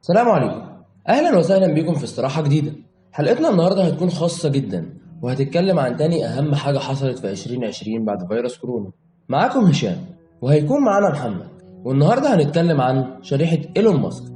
السلام عليكم. أهلا وسهلا بكم في استراحة جديدة. حلقتنا النهاردة هتكون خاصة جدا وهتتكلم عن تاني أهم حاجة حصلت في 2020 بعد فيروس كورونا. معاكم هشام وهيكون معانا محمد، والنهاردة هنتكلم عن شريحة إيلون ماسك.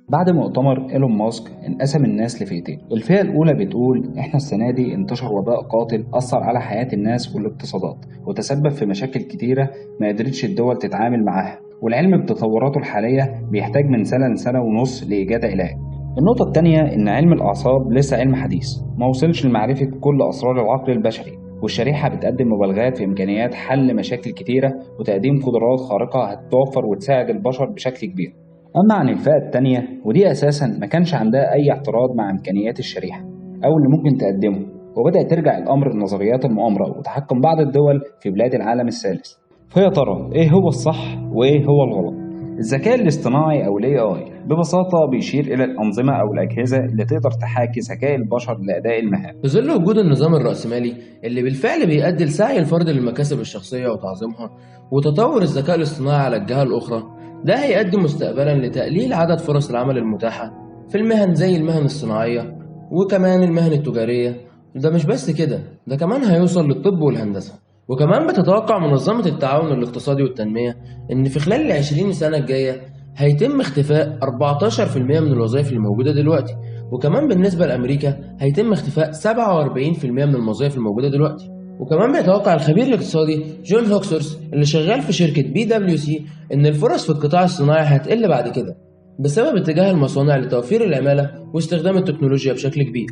بعد مؤتمر إيلون ماسك انقسم الناس لفئتين. الفئة الأولى بتقول إحنا السنة دي انتشر وباء قاتل أثر على حياة الناس والاقتصادات وتسبب في مشاكل كتيرة ما قدرتش الدول تتعامل معاها، والعلم بتطوراته الحالية بيحتاج من سنة لسنة ونص لإيجاد علاج. النقطة التانية إن علم الأعصاب لسه علم حديث ما وصلش لمعرفة كل أسرار العقل البشري، والشريحة بتقدم مبالغات في إمكانيات حل مشاكل كتيرة وتقديم قدرات خارقة هتوفر وتساعد البشر بشكل كبير. أما عن الفئة التانية ودي أساسا ما كانش عندها أي اعتراض مع إمكانيات الشريحة أو اللي ممكن تقدمه، وبدأ ترجع الأمر لنظريات المؤامرة وتحكم بعض الدول في بلاد العالم الثالث. فيا ترى إيه هو الصح وإيه هو الغلط؟ الذكاء الاصطناعي أو ال AI ببساطة بيشير إلى الأنظمة أو الأجهزة اللي تقدر تحاكي ذكاء البشر لأداء المهام. في ظل وجود النظام الرأسمالي اللي بالفعل بيؤدي لسعي الفرد للمكاسب الشخصية وتعظيمها، وتطور الذكاء الاصطناعي على الجهة الأخرى، ده هيؤدي مستقبلا لتقليل عدد فرص العمل المتاحة في المهن زي المهن الصناعية وكمان المهن التجارية. ده مش بس كده، ده كمان هيوصل للطب والهندسة. وكمان بتتوقع منظمة التعاون الاقتصادي والتنمية إن في خلال العشرين سنة الجاية هيتم اختفاء 14% من الوظائف اللي موجودة دلوقتي، وكمان بالنسبة لأمريكا هيتم اختفاء 47% من الوظائف الموجودة دلوقتي. وكمان بيتوقع الخبير الاقتصادي جون هوكسورس اللي شغال في شركة PwC إن الفرص في القطاع الصناعي هتقل بعد كده بسبب اتجاه المصانع لتوفير العمالة واستخدام التكنولوجيا بشكل كبير.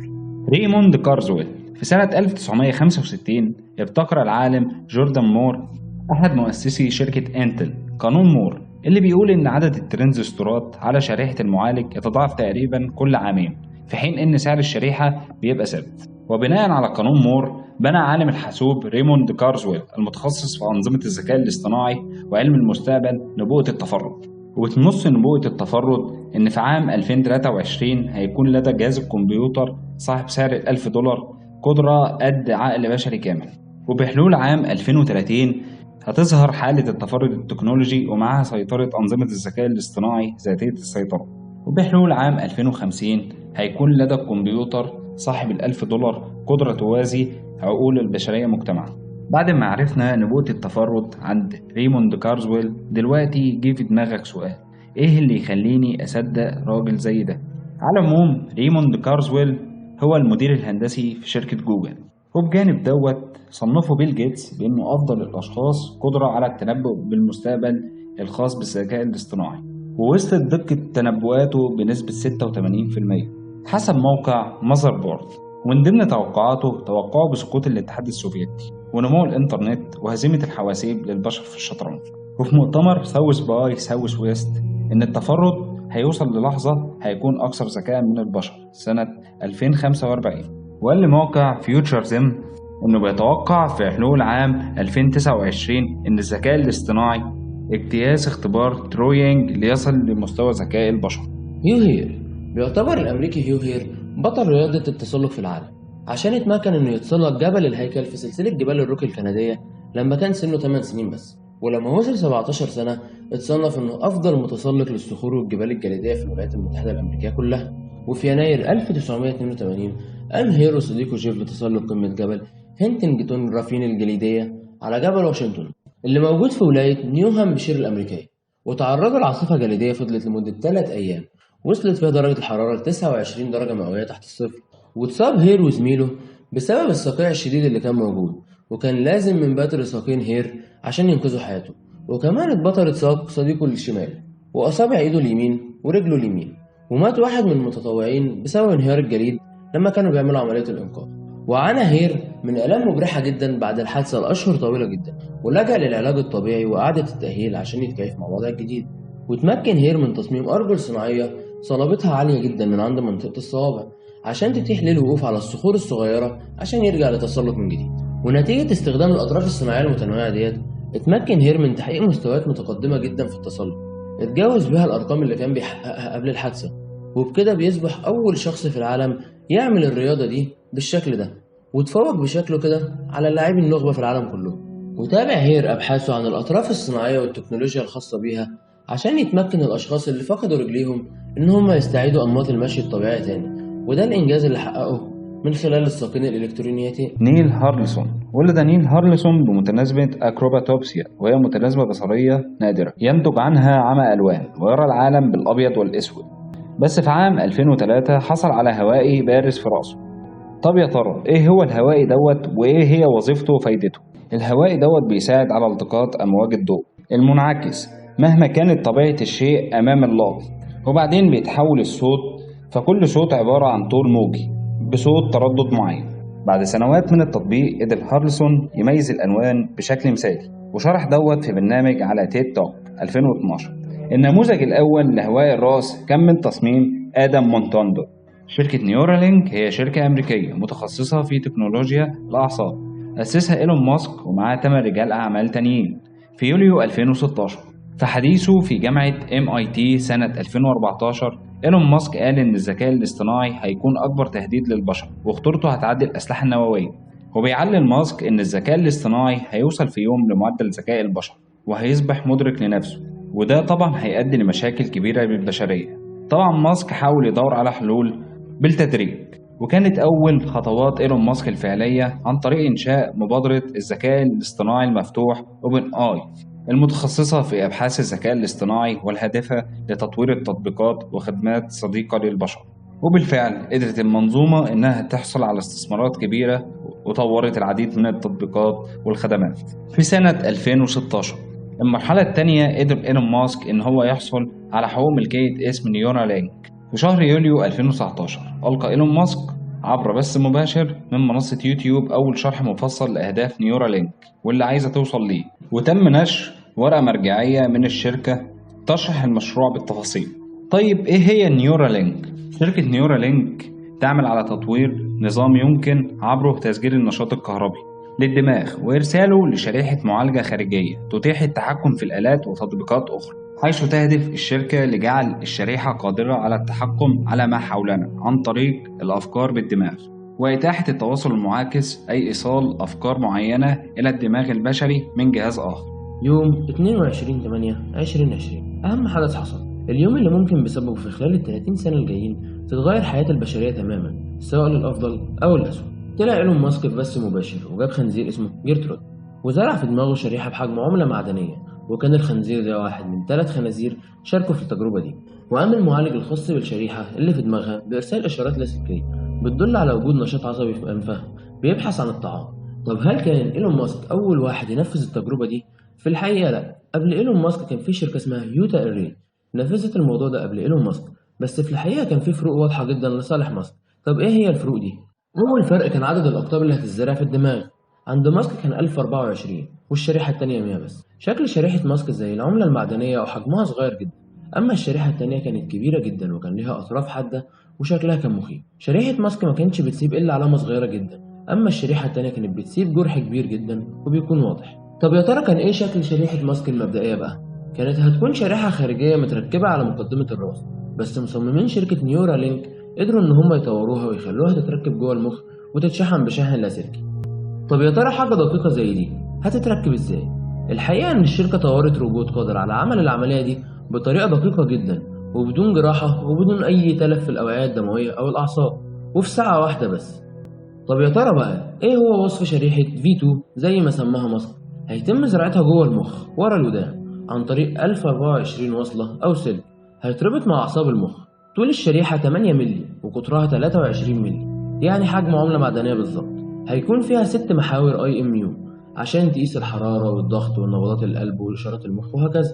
ريموند كارزويل في سنة 1965 ابتكر العالم جوردان مور أحد مؤسسي شركة انتل قانون مور اللي بيقول إن عدد الترانزستورات على شريحة المعالج يتضاعف تقريبا كل عامين، في حين إن سعر الشريحة بيبقى ثابت. وبناء على قانون مور بنى عالم الحاسوب ريموند كارزويل المتخصص في أنظمة الذكاء الاصطناعي وعلم المستقبل نبوءة التفرد. وتنص نبوءة التفرد إن في عام 2023 هيكون لدى جهاز الكمبيوتر صاحب سعر $1000 قدرة قد عقل بشري كامل. وبحلول عام 2030 هتظهر حالة التفرد التكنولوجي ومعها سيطرة أنظمة الذكاء الاصطناعي ذاتية السيطرة. وبحلول عام 2050 هيكون لدى الكمبيوتر صاحب $1000 قدرة توازي عقول البشرية مجتمعا. بعد ما عرفنا نبوءة التفرد عند ريموند كارزويل، دلوقتي جه في دماغك سؤال: ايه اللي يخليني اصدق راجل زي ده؟ على العموم ريموند كارزويل هو المدير الهندسي في شركة جوجل، وبجانب دوت صنفه بيل جيتس بانه افضل الاشخاص قدرة على التنبؤ بالمستقبل الخاص بالذكاء الاصطناعي، ووصلت دقة تنبؤاته بنسبة 86% حسب موقع ماذر بورد. ومن ضمن توقعاته توقعه بسقوط الاتحاد السوفيتي ونمو الإنترنت وهزيمة الحواسيب للبشر في الشطرنج. وفي مؤتمر ساوث باي ساوث ويست إن التفرد هيوصل للحظة هيكون أكثر ذكاء من البشر سنة 2045. وقال لموقع فيوتشرزم إنه بيتوقع في حلول عام 2029 إن الذكاء الاصطناعي اجتياز اختبار تروينج ليصل لمستوى ذكاء البشر. هيو هير بيعتبر الأمريكي هيو هير بطل رياضة التسلق في العالم عشان يتمكن إنه يتسلق جبل الهيكل في سلسلة جبال الروكي الكندية لما كان سنه 8 سنين بس. ولما وصل 17 سنة اتصنف إنه أفضل متسلق للصخور والجبال الجليدية في الولايات المتحدة الأمريكية كلها. وفي يناير 1982 قام هير وصديقه جيف لتسلق قمة جبل هنتنجتون رافين الجليدية على جبل واشنطن اللي موجود في ولاية نيو هامبشير الأمريكية، وتعرضوا لعاصفة جليدية فضلت لمدة 3 أيام وصلت فيها درجة الحرارة ل 29 درجة مئوية تحت الصفر. واتصاب هير وزميله بسبب الصقيع الشديد اللي كان موجود، وكان لازم من بتر ساقين هير عشان ينقذوا حياته. وكمان اتبترت ساق صديقه الشمال وأصابع إيده اليمين ورجله اليمين، ومات واحد من المتطوعين بسبب انهيار الجليد لما كانوا بيعملوا عملية الإنقاذ. وعانى هير من آلام مبرحة جدا بعد الحادثة لأشهر طويلة جدا، ولجأ للعلاج الطبيعي وإعادة التأهيل عشان يتكيف مع الوضع الجديد. وتمكن هير من تصميم أرجل صناعية صلابتها عالية جدا من عند منطقة الصوابع عشان تتيح له الوقوف على الصخور الصغيرة عشان يرجع للتسلق من جديد. ونتيجة استخدام الأطراف الصناعية المتنوعة ديت اتمكن هير من تحقيق مستويات متقدمة جدا في التسلق اتجاوز بها الأرقام اللي كان بيحققها قبل الحادثة، وبكده بيصبح أول شخص في العالم يعمل الرياضة دي بالشكل ده وتفوق بشكله كده على اللاعبين النخبة في العالم كله. وتابع هير أبحاثه عن الأطراف الصناعية والتكنولوجيا الخاصة بيها عشان يتمكن الأشخاص اللي فقدوا رجليهم إن هم يستعيدوا أنماط المشي الطبيعي تاني، وده الإنجاز اللي حققه من خلال الساقين الإلكترونيتين. نيل هارلسون ولد نيل هارلسون بمتلازمة أكروباتوبسيا، وهي متلازمة بصرية نادرة ينتج عنها عمى ألوان ويرى العالم بالأبيض والأسود. بس في عام 2003 حصل على هوائي بارز في رأسه. طب يا ترى إيه هو الهوائي دوت وإيه هي وظيفته وفايدته؟ الهوائي دوت بيساعد على التقاط أمواج الضوء المنعكس مهما كانت طبيعة الشيء أمام اللافظ، وبعدين بيتحول الصوت، فكل صوت عبارة عن طول موجي بصوت تردد معين. بعد سنوات من التطبيق قدر هارلسون يميز الألوان بشكل مثالي، وشرح دوت في برنامج على تيد توك 2012. النموذج الأول لهوائي الرأس كان من تصميم آدم مونتاندو. شركة نيورالينك هي شركة أمريكية متخصصة في تكنولوجيا الأعصاب، أسسها إيلون ماسك ومعاه 8 رجال أعمال تانيين في يوليو 2016. في حديثه في جامعة MIT سنة 2014 إيلون ماسك قال إن الذكاء الاصطناعي هيكون أكبر تهديد للبشر وخطورته هتعدي الأسلحة النووية. وبيعلن ماسك إن الذكاء الاصطناعي هيوصل في يوم لمعدل ذكاء البشر وهيصبح مدرك لنفسه، وده طبعا هيؤدي لمشاكل كبيرة للبشرية. طبعا ماسك حاول يدور على حلول بالتدريج، وكانت أول خطوات إيلون ماسك الفعلية عن طريق إنشاء مبادرة الذكاء الاصطناعي المفتوح OpenAI المتخصصة في أبحاث الذكاء الاصطناعي والهادفة لتطوير التطبيقات وخدمات صديقة للبشر. وبالفعل قدرت المنظومة إنها تحصل على استثمارات كبيرة وطورت العديد من التطبيقات والخدمات. في سنة 2016 المرحلة الثانية قدر إيلون ماسك إن هو يحصل على حقوق ملكية اسم نيورالينك. في شهر يوليو 2019 ألقى إيلون ماسك عبر بث مباشر من منصة يوتيوب أول شرح مفصل لأهداف نيورالينك واللي عايزة توصل ليه، وتم نشر ورقة مرجعية من الشركة تشرح المشروع بالتفاصيل. طيب إيه هي نيورالينك؟ شركة نيورالينك تعمل على تطوير نظام يمكن عبره تسجيل النشاط الكهربي للدماغ وإرساله لشريحة معالجة خارجية تتيح التحكم في الآلات وتطبيقات أخرى، حيث تهدف الشركة لجعل الشريحة قادرة على التحكم على ما حولنا عن طريق الأفكار بالدماغ، وإتاحة التواصل المعاكس أي إيصال أفكار معينة إلى الدماغ البشري من جهاز آخر. يوم 22/8/2020 أهم حدث حصل، اليوم اللي ممكن بسببه في خلال ال30 سنة الجايين تتغير حياة البشرية تماما سواء للأفضل أو الأسوأ. طلع إيلون ماسك في بث مباشر وجاب خنزير اسمه جيرترود وزرع في دماغه شريحة بحجم عملة معدنية، وكان الخنزير ده واحد من 3 خنازير شاركوا في التجربة دي. وقام المعالج الخاص بالشريحة اللي في دماغها بإرسال إشارات لاسلكية بتدل على وجود نشاط عصبي في أنفها بيبحث عن الطعام. طب هل كان إيلون ماسك أول واحد ينفذ التجربة دي؟ في الحقيقة لا، قبل إيلون ماسك كان في شركة اسمها يوتا إيري نفذت الموضوع ده قبل إيلون ماسك، بس في الحقيقة كان في فروق واضحة جدا لصالح ماسك. طب إيه هي الفروق دي؟ أول فرق كان عدد الأقطاب اللي هتتزرع في الدماغ. عند ماسك كان 1024 والشريحة التانية 100 بس. شكل شريحة ماسك زي العملة المعدنية وحجمها صغير جدا، أما الشريحة التانية كانت كبيرة جدا وكان ليها أطراف حادة وشكلها كان مخيف. شريحة ماسك ما كانتش بتسيب إلا علامة صغيرة جدا، أما الشريحة التانية كانت بتسيب جرح كبير جدا وبيكون واضح. طب يا ترى كان إيه شكل شريحة ماسك المبدئية بقى؟ كانت هتكون شريحة خارجية متركبة على مقدمة الراس، بس مصممين شركة نيورالينك قدروا إن هم يطوروها ويخلوها تتركب جوه المخ وتتشحن بشاحن لاسلكي. طب يا ترى حاجة دقيقة زي دي هتتركب ازاي؟ الحقيقة ان الشركة طورت روبوت قادر على عمل العملية دي بطريقة دقيقة جدا وبدون جراحة وبدون اي تلف في الاوعية الدموية او الاعصاب، وفي ساعة واحدة بس. طب يا ترى بقى ايه هو وصف شريحة V2 زي ما سماها ماسك؟ هيتم زراعتها جوه المخ ورا الودان عن طريق 1024 وصلة او سلك هيتربط مع اعصاب المخ. طول الشريحة 8 مللي وقطرها 23 مللي، يعني حجم عملة معدنية بالظبط. هيكون فيها 6 محاور IMU عشان تقيس الحرارة والضغط ونبضات القلب وإشارات المخ وهكذا.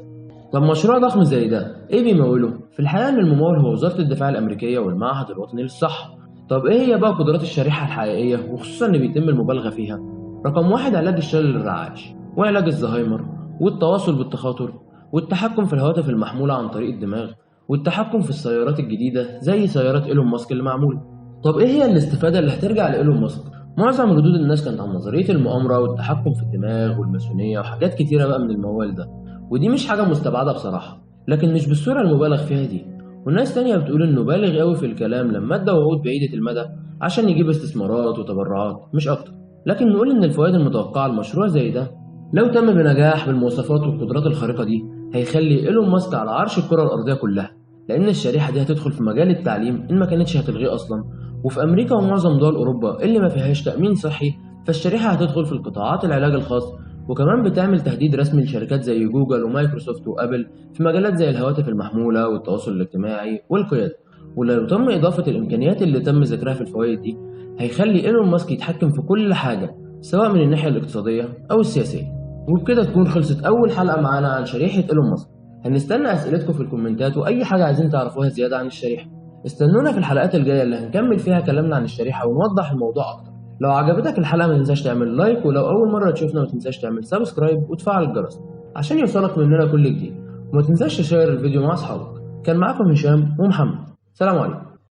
طب مشروع ضخم زي ده إيه بيموله؟ في الحقيقة إن الممول هو وزارة الدفاع الأمريكية والمعهد الوطني للصحة. طب إيه هي بقى قدرات الشريحة الحقيقية وخصوصا إن بيتم المبالغة فيها؟ رقم 1 علاج الشلل الرعاش وعلاج الزهايمر والتواصل بالتخاطر والتحكم في الهواتف المحمولة عن طريق الدماغ والتحكم في السيارات الجديدة زي سيارات إيلون ماسك اللي معمولة. طب إيه هي الاستفادة اللي هترجع لإيلون ماسك؟ معظم ردود الناس كانت عن نظرية المؤامرة والتحكم في الدماغ والماسونية وحاجات كتيرة بقى من الموال ده، ودي مش حاجة مستبعدة بصراحة، لكن مش بالصورة المبالغ فيها دي. والناس تانية بتقول إنه بالغ قوي في الكلام لما ادى وعود بعيدة المدى عشان يجيب استثمارات وتبرعات مش أكتر. لكن نقول إن الفوائد المتوقعة لمشروع زي ده لو تم بنجاح بالمواصفات والقدرات الخارقة دي هيخلي إيلون ماسك على عرش الكرة الأرضية كلها، لأن الشريحة دي هتدخل في مجال التعليم إن ما كانتش هتلغيه أصلا. وفي أمريكا ومعظم دول أوروبا اللي ما فيهاش تأمين صحي، فالشريحة هتدخل في القطاعات العلاج الخاص. وكمان بتعمل تهديد رسمي لشركات زي جوجل ومايكروسوفت وأبل في مجالات زي الهواتف المحمولة والتواصل الاجتماعي والقيادة. ولو تم إضافة الإمكانيات اللي تم ذكرها في الفوائد دي هيخلي إيلون ماسك يتحكم في كل حاجة، سواء من الناحية الاقتصادية أو السياسية. وبكده تكون خلصت أول حلقة معانا عن شريحة إيلون ماسك. هنستنى أسئلتكم في الكومنتات وأي حاجة عايزين تعرفوها زيادة عن الشريحة. استنونا في الحلقات الجاية اللي هنكمل فيها كلامنا عن الشريحة ونوضح الموضوع أكتر. لو عجبتك الحلقة ما تنساش تعمل لايك، ولو أول مرة تشوفنا ما تنساش تعمل سبسكرايب وتفعل الجرس عشان يوصلك مننا كل جديد. وما تنساش تشير الفيديو مع أصحابك. كان معاكم هشام ومحمد، سلام عليكم.